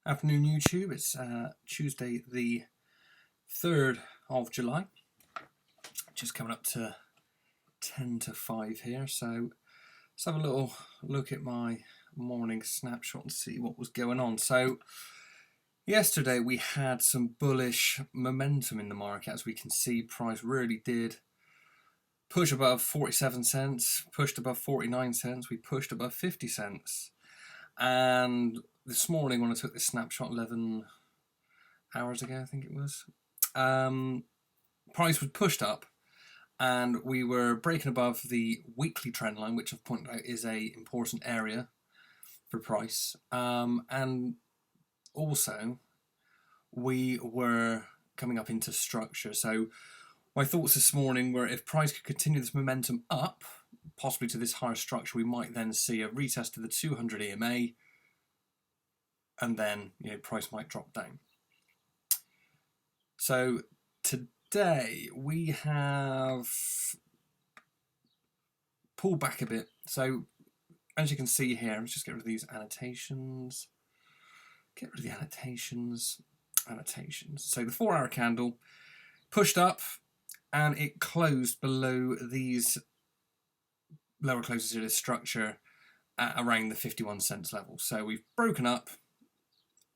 Afternoon YouTube, it's Tuesday the 3rd of July, just coming up to 10 to 5 here, so let's have a little look at my morning snapshot and see what was going on. So yesterday we had some bullish momentum in the market. As we can see, price really did push above 47 cents, pushed above 49 cents, we pushed above 50 cents. And this morning when I took this snapshot 11 hours ago, I think it was, price was pushed up and we were breaking above the weekly trend line, which I've pointed out is a important area for price. And also we were coming up into structure. So my thoughts this morning were if price could continue this momentum up, possibly to this higher structure, we might then see a retest of the 200 EMA, and then price might drop down. So today we have pulled back a bit. So as you can see here, let's just get rid of these annotations. Get rid of the annotations. So the 4-hour candle pushed up and it closed below these lower closes to this structure at around the 51 cents level. So we've broken up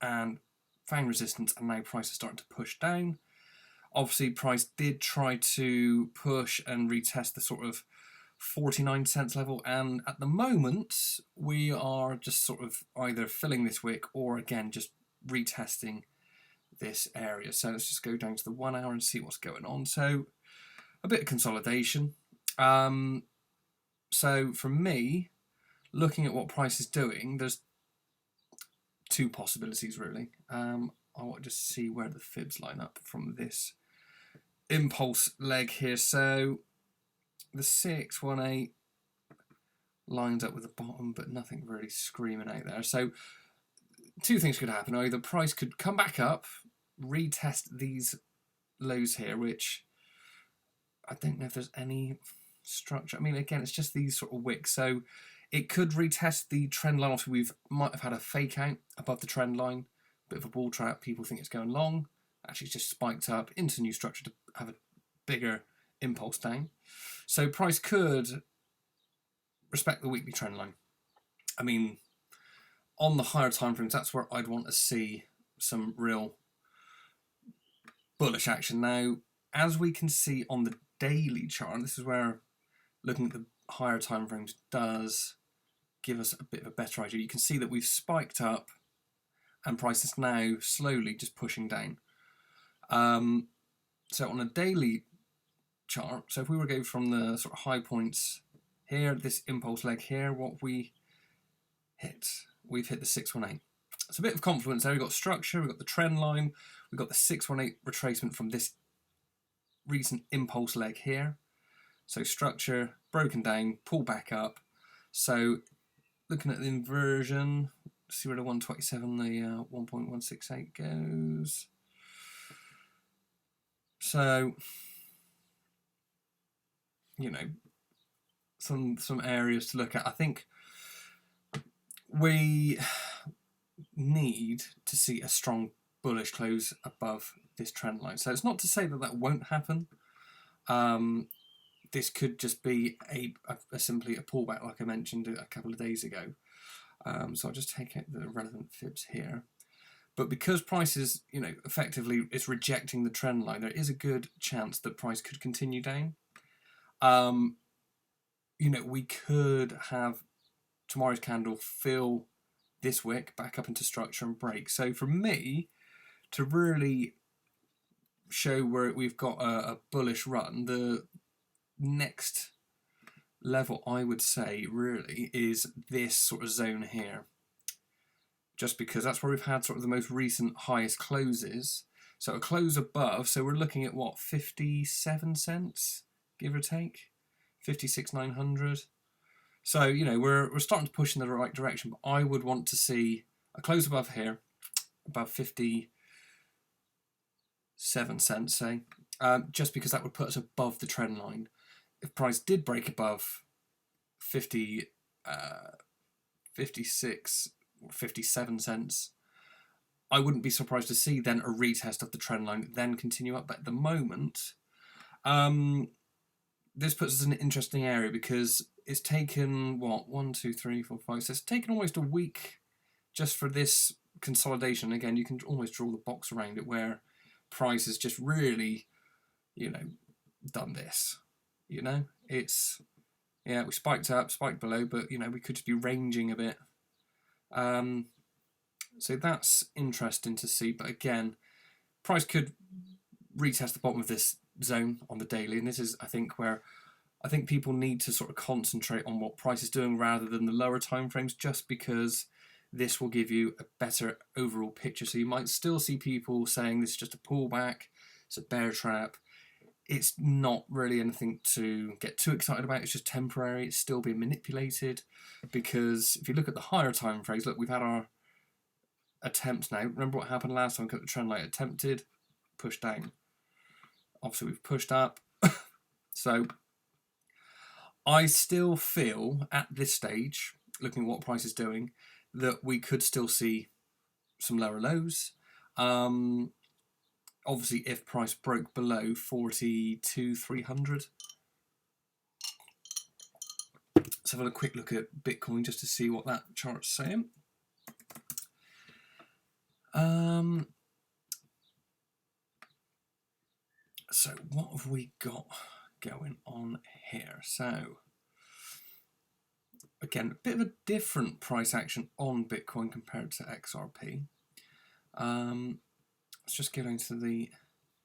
and found resistance, and now price is starting to push down. Obviously price did try to push and retest the sort of 49 cents level, and at the moment we are just sort of either filling this wick or again just retesting this area. So let's just go down to the 1 hour and see what's going on. So a bit of consolidation. So for me, looking at what price is doing, there's two possibilities really. I want to just see where the fibs line up from this impulse leg here. So the 618 lines up with the bottom, but nothing really screaming out there. So two things could happen. Either price could come back up, retest these lows here, which I don't know if there's any structure. I mean, again, it's just these sort of wicks. So it could retest the trend line. Obviously, might have had a fake out above the trend line, bit of a bull trap. People think it's going long. Actually, it's just spiked up into new structure to have a bigger impulse down. So price could respect the weekly trend line. I mean, on the higher time frames, that's where I'd want to see some real bullish action. Now, as we can see on the daily chart, this is where looking at the higher time frames does give us a bit of a better idea. You can see that we've spiked up and price is now slowly just pushing down. So on a daily chart, so if we were to go from the sort of high points here, this impulse leg here, what we hit, we've hit the 618. It's a bit of confluence there. We've got structure, we've got the trend line, we've got the 618 retracement from this recent impulse leg here. So structure, broken down, pull back up. So looking at the inversion, see where the 127, the 1.168 goes. So, some areas to look at. I think we need to see a strong bullish close above this trend line. So it's not to say that that won't happen. This could just be simply a pullback, like I mentioned a couple of days ago. So I'll just take out the relevant fibs here. But because price is, effectively is rejecting the trend line, there is a good chance that price could continue down. We could have tomorrow's candle fill this wick back up into structure and break. So for me, to really show where we've got a bullish run, the next level I would say really is this sort of zone here, just because that's where we've had sort of the most recent highest closes. So a close above, so we're looking at what, 57 cents give or take, 56,900. So we're starting to push in the right direction, but I would want to see a close above here, above 57 cents, say, just because that would put us above the trend line. If price did break above 56 or 57 cents, I wouldn't be surprised to see then a retest of the trend line, then continue up. But at the moment, this puts us in an interesting area because it's taken, what, 1, 2, 3, 4, 5, so it's taken almost a week just for this consolidation. Again, you can almost draw the box around it where price has just really, you know, done this. You know, it's, yeah, we spiked up, spiked below, but, you know, we could just be ranging a bit. So that's interesting to see. But again, price could retest the bottom of this zone on the daily, and this is, I think, where I think people need to sort of concentrate on what price is doing rather than the lower time frames, just because this will give you a better overall picture. So you might still see people saying this is just a pullback, it's a bear trap. It's not really anything to get too excited about. It's just temporary. It's still being manipulated, because if you look at the higher time frames, look, we've had our attempts now. Remember what happened last time? The trend line attempted, pushed down. Obviously, we've pushed up. So I still feel at this stage, looking at what price is doing, that we could still see some lower lows. Obviously, if price broke below 42,300. Let's have a quick look at Bitcoin just to see what that chart's saying. So what have we got going on here? So again, a bit of a different price action on Bitcoin compared to XRP. Let's just get into the,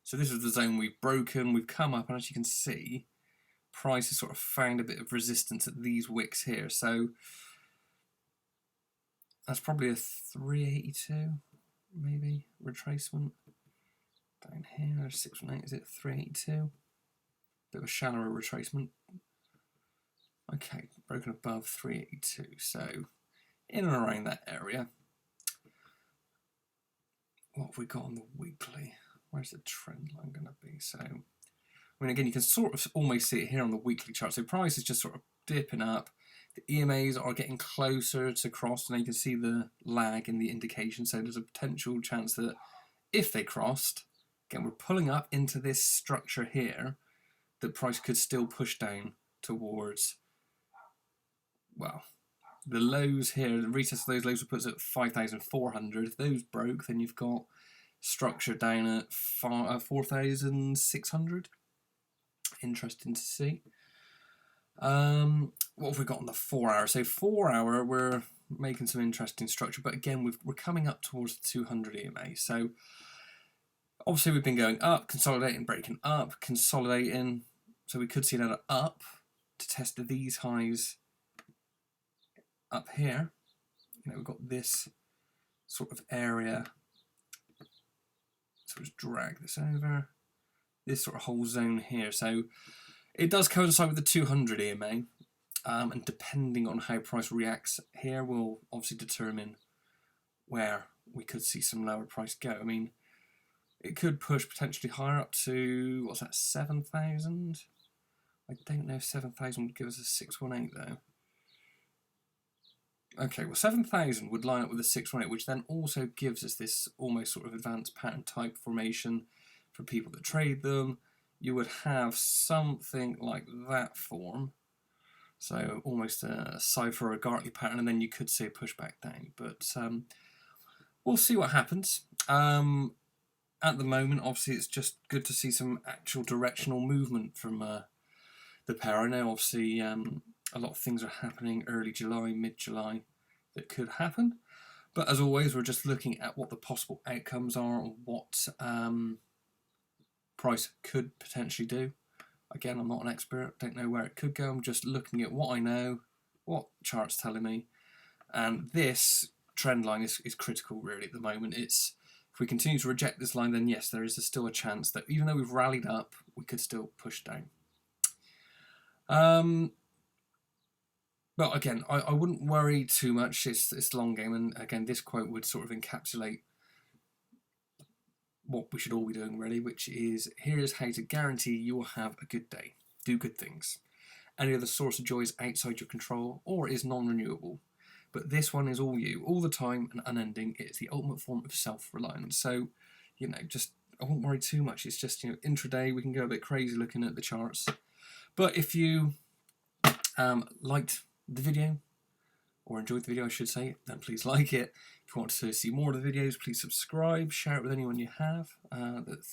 so this is the zone we've broken, we've come up, and as you can see, price has sort of found a bit of resistance at these wicks here. So that's probably a 382, maybe, retracement. Down here, there's 618, is it 382? Bit of a shallower retracement. Okay, broken above 382, so in and around that area. What have we got on the weekly? Where's the trend line going to be? So, I mean, again, you can sort of almost see it here on the weekly chart. So price is just sort of dipping up. The EMAs are getting closer to cross, and you can see the lag in the indication. So there's a potential chance that if they crossed, again, we're pulling up into this structure here, that price could still push down towards, well, the lows here, the retest of those lows will put us at 5,400. If those broke, then you've got structure down at 4,600. Interesting to see. What have we got on the 4 hour? So 4 hour, we're making some interesting structure, but again, we're coming up towards the 200 EMA. So obviously we've been going up, consolidating, breaking up, consolidating. So we could see another up to test these highs up here. You know, we've got this sort of area. So let's drag this over. This sort of whole zone here. So it does coincide with the 200 EMA. And depending on how price reacts here will obviously determine where we could see some lower price go. I mean, it could push potentially higher up to, what's that, 7,000? I don't know if 7,000 would give us a 618 though. Okay, well 7,000 would line up with a 618, which then also gives us this almost sort of advanced pattern type formation for people that trade them. You would have something like that form. So almost a cipher or a Gartley pattern, and then you could see a pushback down. But we'll see what happens. At the moment, obviously, it's just good to see some actual directional movement from the pair. I know, obviously, a lot of things are happening early July, mid-July that could happen. But as always, we're just looking at what the possible outcomes are and what price could potentially do. Again, I'm not an expert, don't know where it could go. I'm just looking at what I know, what chart's telling me. And this trend line is critical, really, at the moment. It's, if we continue to reject this line, then yes, there is still a chance that even though we've rallied up, we could still push down. But again, I wouldn't worry too much. It's the long game, and again, this quote would sort of encapsulate what we should all be doing, really, which is, here is how to guarantee you will have a good day. Do good things. Any other source of joy is outside your control or is non-renewable. But this one is all you, all the time and unending. It's the ultimate form of self-reliance. So, you know, just, I won't worry too much. It's just, you know, intraday, we can go a bit crazy looking at the charts. But if you liked the video, or enjoyed the video I should say, then please like it. If you want to see more of the videos, please subscribe, share it with anyone you have that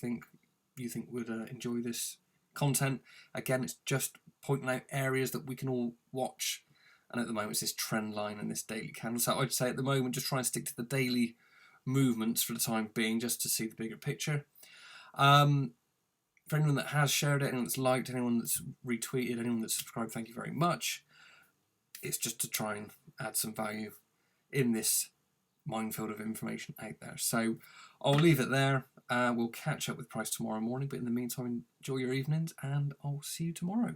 you think would enjoy this content. Again, it's just pointing out areas that we can all watch, and at the moment it's this trend line and this daily candle. So I'd say at the moment just try and stick to the daily movements for the time being, just to see the bigger picture. For anyone that has shared it, anyone that's liked, anyone that's retweeted, anyone that's subscribed, thank you very much. It's just to try and add some value in this minefield of information out there. So I'll leave it there. We'll catch up with price tomorrow morning, but in the meantime, enjoy your evenings, and I'll see you tomorrow.